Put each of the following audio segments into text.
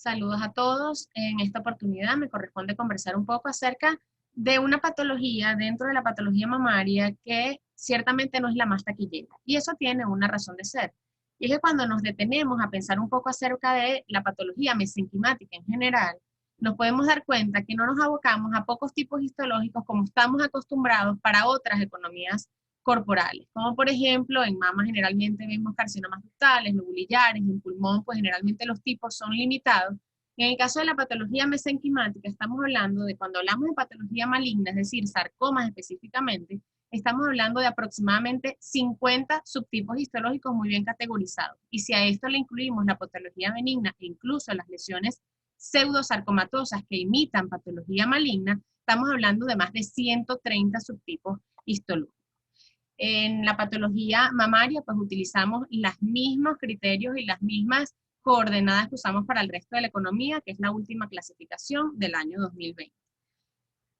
Saludos a todos. En esta oportunidad me corresponde conversar un poco acerca de una patología dentro de la patología mamaria que ciertamente no es la más taquillera. Y eso tiene una razón de ser. Y es que cuando nos detenemos a pensar un poco acerca de la patología mesenquimática en general, nos podemos dar cuenta que no nos abocamos a pocos tipos histológicos como estamos acostumbrados para otras economías corporales, como por ejemplo en mama generalmente vemos carcinomas ductales, lobulillares, en pulmón pues generalmente los tipos son limitados. En el caso de la patología mesenquimática estamos hablando de cuando hablamos de patología maligna, es decir, sarcomas específicamente, estamos hablando de aproximadamente 50 subtipos histológicos muy bien categorizados. Y si a esto le incluimos la patología benigna e incluso las lesiones pseudosarcomatosas que imitan patología maligna, estamos hablando de más de 130 subtipos histológicos. En la patología mamaria, pues utilizamos los mismos criterios y las mismas coordenadas que usamos para el resto de la economía, que es la última clasificación del año 2020.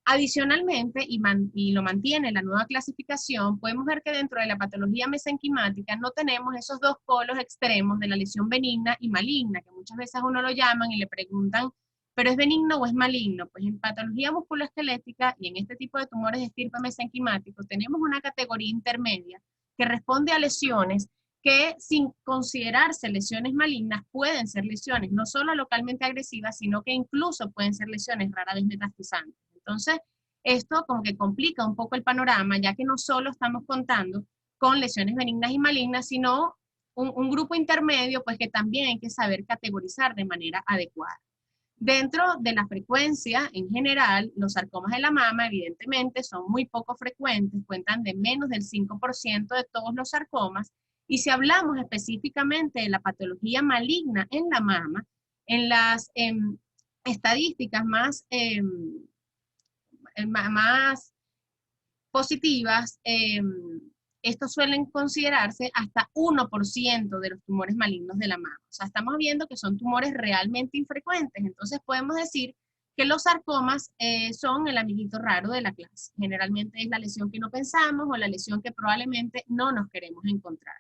Adicionalmente, y lo mantiene la nueva clasificación, podemos ver que dentro de la patología mesenquimática no tenemos esos dos polos extremos de la lesión benigna y maligna, que muchas veces uno lo llaman y le preguntan, ¿pero es benigno o es maligno? Pues en patología musculoesquelética y en este tipo de tumores de estirpe mesenquimático tenemos una categoría intermedia que responde a lesiones que sin considerarse lesiones malignas pueden ser lesiones no solo localmente agresivas, sino que incluso pueden ser lesiones rara vez metastizantes. Entonces, esto como que complica un poco el panorama, ya que no solo estamos contando con lesiones benignas y malignas, sino un grupo intermedio, pues que también hay que saber categorizar de manera adecuada. Dentro de la frecuencia, en general, los sarcomas de la mama, evidentemente, son muy poco frecuentes, cuentan de menos del 5% de todos los sarcomas, y si hablamos específicamente de la patología maligna en la mama, en las estadísticas más positivas, estos suelen considerarse hasta 1% de los tumores malignos de la mama. O sea, estamos viendo que son tumores realmente infrecuentes. Entonces podemos decir que los sarcomas son el amiguito raro de la clase. Generalmente es la lesión que no pensamos o la lesión que probablemente no nos queremos encontrar.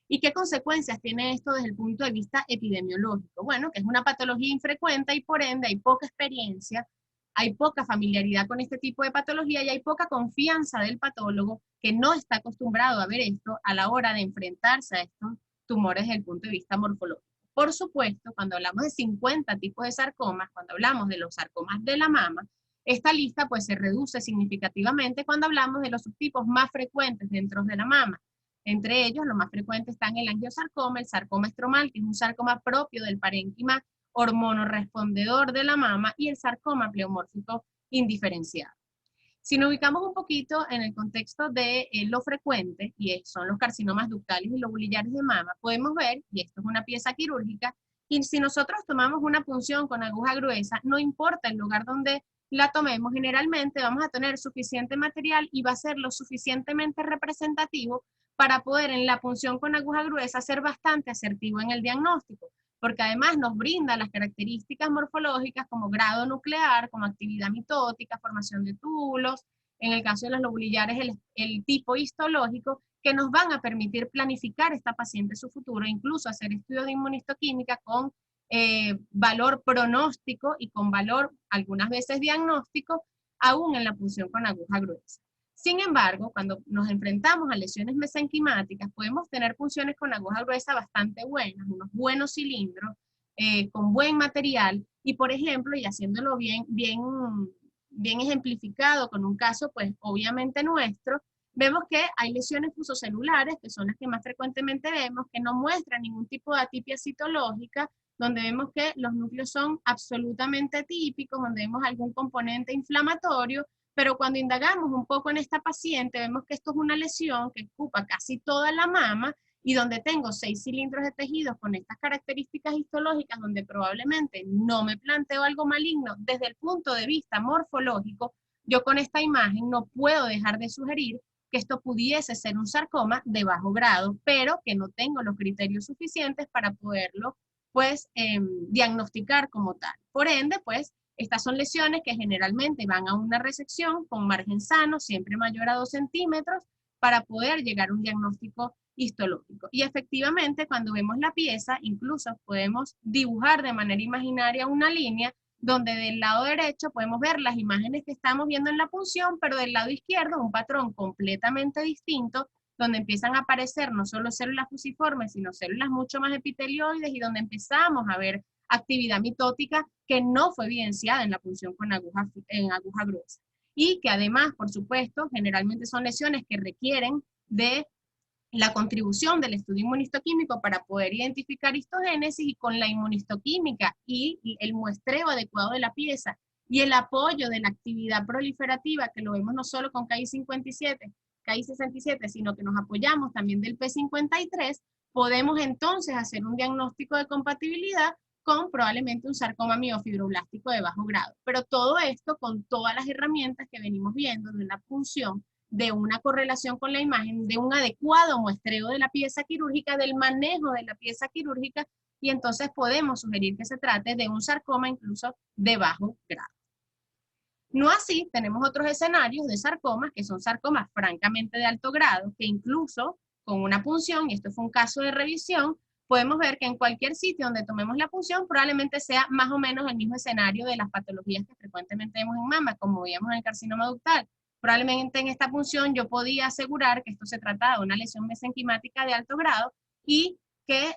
¿Y qué consecuencias tiene esto desde el punto de vista epidemiológico? Bueno, que es una patología infrecuente y por ende hay poca experiencia, hay poca familiaridad con este tipo de patología y hay poca confianza del patólogo que no está acostumbrado a ver esto a la hora de enfrentarse a estos tumores desde el punto de vista morfológico. Por supuesto, cuando hablamos de 50 tipos de sarcomas, cuando hablamos de los sarcomas de la mama, esta lista pues se reduce significativamente cuando hablamos de los subtipos más frecuentes dentro de la mama. Entre ellos, los más frecuentes están el angiosarcoma, el sarcoma estromal, que es un sarcoma propio del parénquima hormonorrespondedor de la mama, y el sarcoma pleomórfico indiferenciado. Si nos ubicamos un poquito en el contexto de lo frecuente, y son los carcinomas ductales y lobulillares de mama, podemos ver, y esto es una pieza quirúrgica, y si nosotros tomamos una punción con aguja gruesa, no importa el lugar donde la tomemos, generalmente vamos a tener suficiente material y va a ser lo suficientemente representativo para poder en la punción con aguja gruesa ser bastante asertivo en el diagnóstico, porque además nos brinda las características morfológicas como grado nuclear, como actividad mitótica, formación de túbulos, en el caso de los lobulillares el tipo histológico, que nos van a permitir planificar esta paciente su futuro, incluso hacer estudios de inmunistoquímica con valor pronóstico y con valor algunas veces diagnóstico, aún en la punción con aguja gruesa. Sin embargo, cuando nos enfrentamos a lesiones mesenquimáticas, podemos tener punciones con aguja gruesa bastante buenas, unos buenos cilindros, con buen material, y por ejemplo, y haciéndolo bien ejemplificado con un caso, pues obviamente nuestro, vemos que hay lesiones fusocelulares, que son las que más frecuentemente vemos, que no muestran ningún tipo de atipia citológica, donde vemos que los núcleos son absolutamente típicos, donde vemos algún componente inflamatorio, pero cuando indagamos un poco en esta paciente, vemos que esto es una lesión que ocupa casi toda la mama y donde tengo 6 cilindros de tejidos con estas características histológicas, donde probablemente no me planteo algo maligno desde el punto de vista morfológico, yo con esta imagen no puedo dejar de sugerir que esto pudiese ser un sarcoma de bajo grado, pero que no tengo los criterios suficientes para poderlo pues diagnosticar como tal. Por ende, pues estas son lesiones que generalmente van a una resección con margen sano, siempre mayor a 2 centímetros, para poder llegar a un diagnóstico histológico. Y efectivamente, cuando vemos la pieza, incluso podemos dibujar de manera imaginaria una línea donde del lado derecho podemos ver las imágenes que estamos viendo en la punción, pero del lado izquierdo un patrón completamente distinto, donde empiezan a aparecer no solo células fusiformes, sino células mucho más epitelioides y donde empezamos a ver actividad mitótica que no fue evidenciada en la punción con aguja gruesa. Y que además, por supuesto, generalmente son lesiones que requieren de la contribución del estudio inmunistoquímico para poder identificar histogénesis, y con la inmunistoquímica y el muestreo adecuado de la pieza y el apoyo de la actividad proliferativa, que lo vemos no solo con KI57, KI67, sino que nos apoyamos también del P53, podemos entonces hacer un diagnóstico de compatibilidad con probablemente un sarcoma miofibroblástico de bajo grado. Pero todo esto con todas las herramientas que venimos viendo de la punción, de una correlación con la imagen, de un adecuado muestreo de la pieza quirúrgica, del manejo de la pieza quirúrgica, y entonces podemos sugerir que se trate de un sarcoma incluso de bajo grado. No así, tenemos otros escenarios de sarcomas que son sarcomas francamente de alto grado, que incluso con una punción, y esto fue un caso de revisión, podemos ver que en cualquier sitio donde tomemos la punción probablemente sea más o menos el mismo escenario de las patologías que frecuentemente vemos en mama, como veíamos en el carcinoma ductal. Probablemente en esta punción yo podía asegurar que esto se trataba de una lesión mesenquimática de alto grado, y que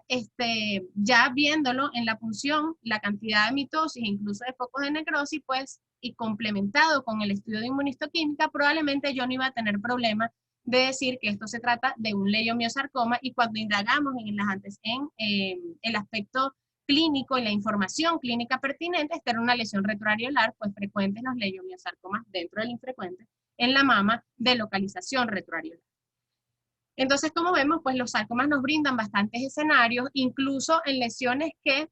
ya viéndolo en la punción, la cantidad de mitosis, incluso de focos de necrosis, pues, y complementado con el estudio de inmunistoquímica, probablemente yo no iba a tener problema de decir que esto se trata de un leiomiosarcoma. Y cuando indagamos en el aspecto clínico y la información clínica pertinente, esta era una lesión retroareolar, pues frecuente en los leiomiosarcomas dentro del infrecuente en la mama de localización retroareolar. Entonces, como vemos, pues los sarcomas nos brindan bastantes escenarios, incluso en lesiones que,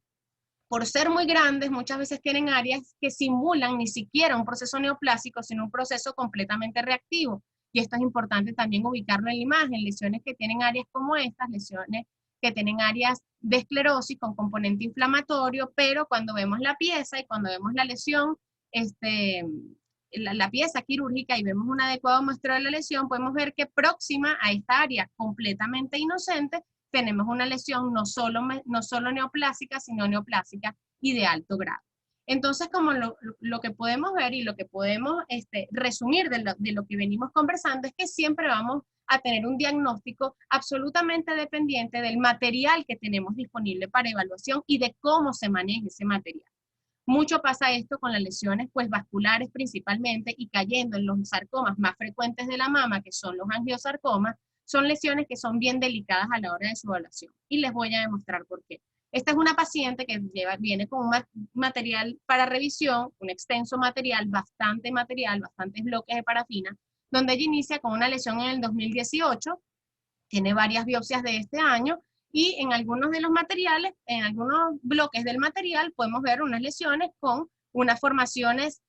por ser muy grandes, muchas veces tienen áreas que simulan ni siquiera un proceso neoplásico, sino un proceso completamente reactivo. Y esto es importante también ubicarlo en la imagen. Lesiones que tienen áreas como estas, lesiones que tienen áreas de esclerosis con componente inflamatorio, pero cuando vemos la pieza y cuando vemos la lesión, la pieza quirúrgica, y vemos un adecuado muestreo de la lesión, podemos ver que próxima a esta área completamente inocente, tenemos una lesión no solo neoplásica, sino neoplásica y de alto grado. Entonces, como lo que podemos ver y lo que podemos resumir de lo que venimos conversando, es que siempre vamos a tener un diagnóstico absolutamente dependiente del material que tenemos disponible para evaluación y de cómo se maneja ese material. Mucho pasa esto con las lesiones pues vasculares principalmente, y cayendo en los sarcomas más frecuentes de la mama, que son los angiosarcomas. Son lesiones que son bien delicadas a la hora de su evaluación, y les voy a demostrar por qué. Esta es una paciente que viene con un material para revisión, un extenso material, bastantes bloques de parafina, donde ella inicia con una lesión en el 2018, tiene varias biopsias de este año, y en algunos de los materiales, en algunos bloques del material, podemos ver unas lesiones con unas formaciones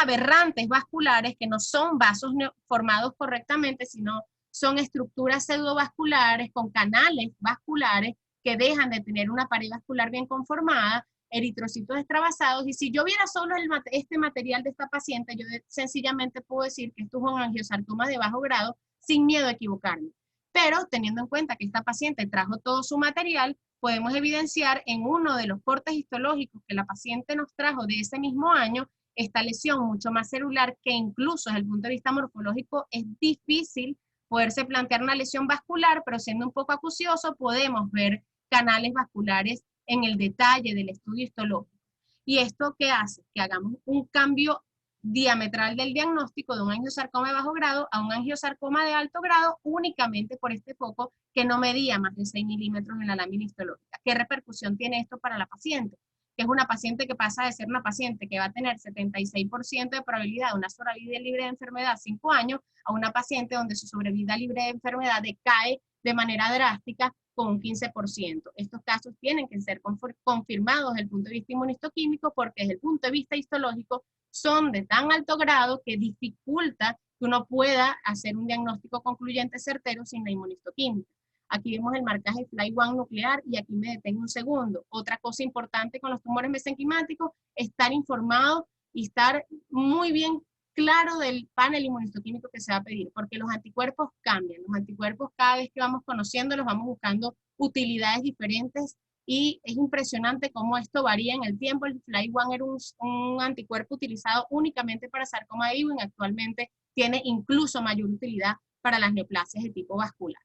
aberrantes vasculares, que no son vasos formados correctamente, sino son estructuras pseudovasculares con canales vasculares que dejan de tener una pared vascular bien conformada, eritrocitos extravasados. Y si yo viera solo este material de esta paciente, yo sencillamente puedo decir que esto es un angiosarcoma de bajo grado, sin miedo a equivocarme. Pero teniendo en cuenta que esta paciente trajo todo su material, podemos evidenciar en uno de los cortes histológicos que la paciente nos trajo de ese mismo año, esta lesión mucho más celular, que incluso desde el punto de vista morfológico es difícil poderse plantear una lesión vascular, pero siendo un poco acucioso podemos ver canales vasculares en el detalle del estudio histológico. ¿Y esto qué hace? Que hagamos un cambio diametral del diagnóstico de un angiosarcoma de bajo grado a un angiosarcoma de alto grado, únicamente por este foco que no medía más de 6 milímetros en la lámina histológica. ¿Qué repercusión tiene esto para la paciente? Que es una paciente que pasa de ser una paciente que va a tener 76% de probabilidad de una sobrevida libre de enfermedad 5 años, a una paciente donde su sobrevida libre de enfermedad decae de manera drástica con un 15%. Estos casos tienen que ser confirmados desde el punto de vista inmunistoquímico, porque desde el punto de vista histológico son de tan alto grado que dificulta que uno pueda hacer un diagnóstico concluyente certero sin la inmunistoquímica. Aquí vemos el marcaje FLY1 nuclear, y aquí me detengo un segundo. Otra cosa importante con los tumores mesenquimáticos, estar informado y estar muy bien claro del panel inmunistoquímico que se va a pedir, porque los anticuerpos cambian. Los anticuerpos cada vez que vamos conociéndolos, vamos buscando utilidades diferentes y es impresionante cómo esto varía en el tiempo. El FLI-1 era un anticuerpo utilizado únicamente para sarcoma de Ewing, actualmente tiene incluso mayor utilidad para las neoplasias de tipo vascular.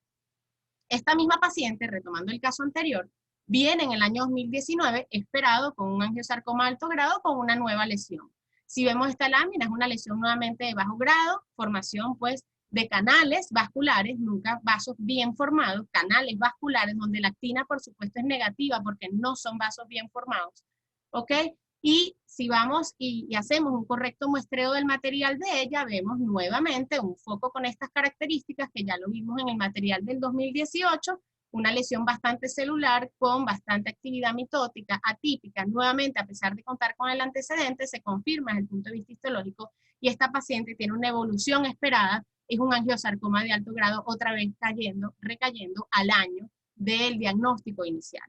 Esta misma paciente, retomando el caso anterior, viene en el año 2019 esperado con un angiosarcoma de alto grado con una nueva lesión. Si vemos esta lámina, es una lesión nuevamente de bajo grado, formación pues de canales vasculares, nunca vasos bien formados, canales vasculares donde la actina por supuesto es negativa porque no son vasos bien formados, ¿ok? Y si vamos y hacemos un correcto muestreo del material de ella, vemos nuevamente un foco con estas características que ya lo vimos en el material del 2018, una lesión bastante celular con bastante actividad mitótica, atípica. Nuevamente, a pesar de contar con el antecedente, se confirma desde el punto de vista histológico y esta paciente tiene una evolución esperada, es un angiosarcoma de alto grado, otra vez recayendo al año del diagnóstico inicial.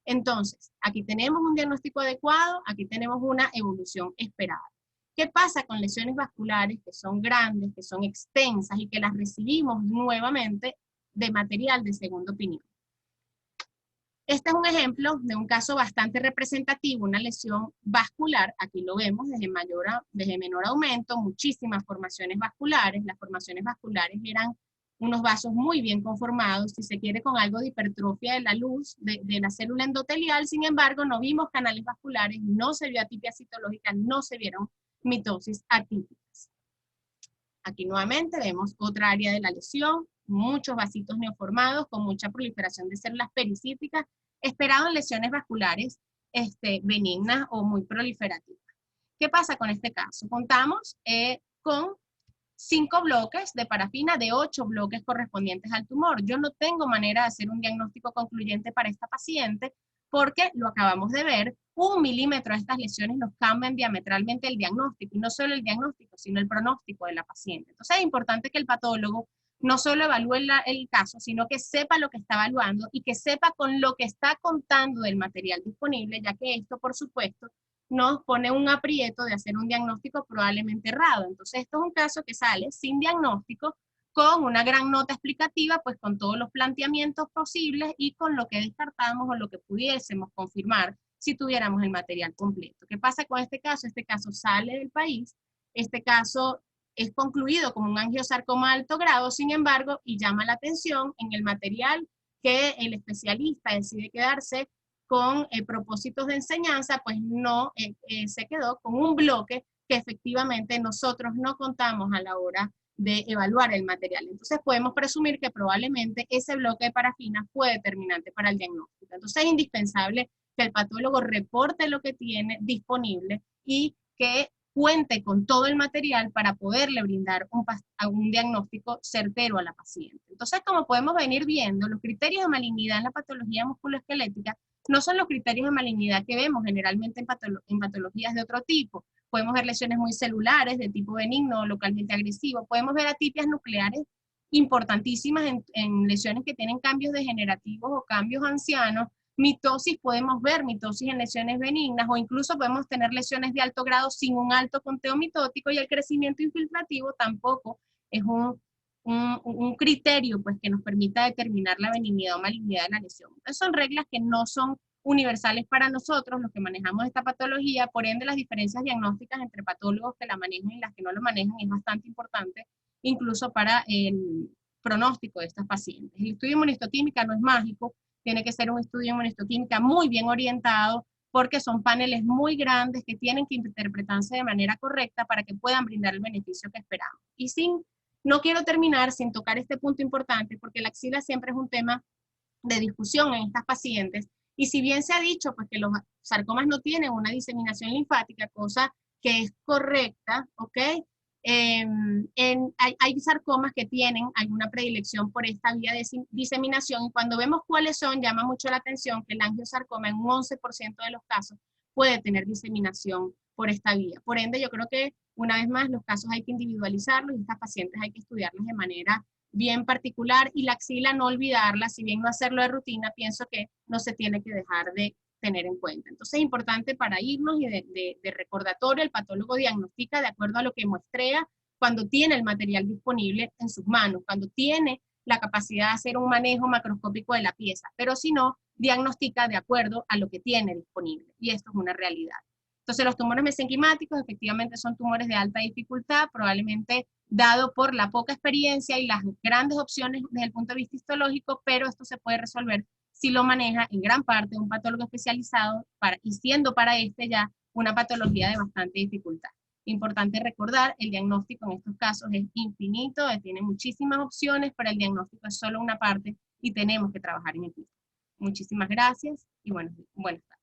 Entonces, aquí tenemos un diagnóstico adecuado, aquí tenemos una evolución esperada. ¿Qué pasa con lesiones vasculares que son grandes, que son extensas y que las recibimos nuevamente de material de segunda opinión? Este es un ejemplo de un caso bastante representativo, una lesión vascular, aquí lo vemos desde menor aumento, muchísimas formaciones vasculares, las formaciones vasculares eran unos vasos muy bien conformados, si se quiere con algo de hipertrofia de la luz, de la célula endotelial, sin embargo no vimos canales vasculares, no se vio atipia citológica, no se vieron mitosis atípicas. Aquí nuevamente vemos otra área de la lesión, muchos vasitos neoformados con mucha proliferación de células pericíticas, esperado en lesiones vasculares benignas o muy proliferativas. ¿Qué pasa con este caso? Contamos con 5 bloques de parafina de 8 bloques correspondientes al tumor. Yo no tengo manera de hacer un diagnóstico concluyente para esta paciente porque lo acabamos de ver, 1 milímetro de estas lesiones nos cambian diametralmente el diagnóstico, y no solo el diagnóstico, sino el pronóstico de la paciente. Entonces es importante que el patólogo no solo evalúe el caso, sino que sepa lo que está evaluando y que sepa con lo que está contando del material disponible, ya que esto, por supuesto, nos pone un aprieto de hacer un diagnóstico probablemente errado. Entonces esto es un caso que sale sin diagnóstico, con una gran nota explicativa, pues con todos los planteamientos posibles y con lo que descartamos o lo que pudiésemos confirmar si tuviéramos el material completo. ¿Qué pasa con este caso? Este caso sale del país, este caso es concluido como un angiosarcoma de alto grado, sin embargo, y llama la atención en el material que el especialista decide quedarse con propósitos de enseñanza, pues no se quedó con un bloque que efectivamente nosotros no contamos a la hora de evaluar el material. Entonces podemos presumir que probablemente ese bloque de parafina fue determinante para el diagnóstico. Entonces es indispensable que el patólogo reporte lo que tiene disponible y que cuente con todo el material para poderle brindar un diagnóstico certero a la paciente. Entonces, como podemos venir viendo, los criterios de malignidad en la patología musculoesquelética no son los criterios de malignidad que vemos generalmente en patologías de otro tipo. Podemos ver lesiones muy celulares de tipo benigno o localmente agresivo. Podemos ver atipias nucleares importantísimas en lesiones que tienen cambios degenerativos o cambios ancianos. Mitosis, podemos ver mitosis en lesiones benignas o incluso podemos tener lesiones de alto grado sin un alto conteo mitótico, y el crecimiento infiltrativo tampoco es un criterio pues, que nos permita determinar la benignidad o malignidad de la lesión. Entonces son reglas que no son universales para nosotros, los que manejamos esta patología, por ende las diferencias diagnósticas entre patólogos que la manejan y las que no lo manejan es bastante importante, incluso para el pronóstico de estas pacientes. El estudio de inmunistoquímica no es mágico, tiene que ser un estudio de inmunistoquímica muy bien orientado, porque son paneles muy grandes que tienen que interpretarse de manera correcta para que puedan brindar el beneficio que esperamos. Y no quiero terminar sin tocar este punto importante, porque la axila siempre es un tema de discusión en estas pacientes, y si bien se ha dicho pues, que los sarcomas no tienen una diseminación linfática, cosa que es correcta, ¿ok? Hay sarcomas que tienen alguna predilección por esta vía de diseminación, y cuando vemos cuáles son, llama mucho la atención que el angiosarcoma en un 11% de los casos puede tener diseminación por esta vía. Por ende, yo creo que una vez más los casos hay que individualizarlos y estas pacientes hay que estudiarlas de manera bien particular, y la axila no olvidarla, si bien no hacerlo de rutina, pienso que no se tiene que dejar de tener en cuenta. Entonces es importante para irnos y de recordatorio, el patólogo diagnostica de acuerdo a lo que muestrea cuando tiene el material disponible en sus manos, cuando tiene la capacidad de hacer un manejo macroscópico de la pieza, pero si no, diagnostica de acuerdo a lo que tiene disponible, y esto es una realidad. Entonces los tumores mesenquimáticos efectivamente son tumores de alta dificultad, probablemente dado por la poca experiencia y las grandes opciones desde el punto de vista histológico, pero esto se puede resolver si lo maneja en gran parte un patólogo especializado y siendo para este ya una patología de bastante dificultad. Importante recordar, el diagnóstico en estos casos es infinito, tiene muchísimas opciones, pero el diagnóstico es solo una parte y tenemos que trabajar en equipo. Muchísimas gracias y buenas tardes.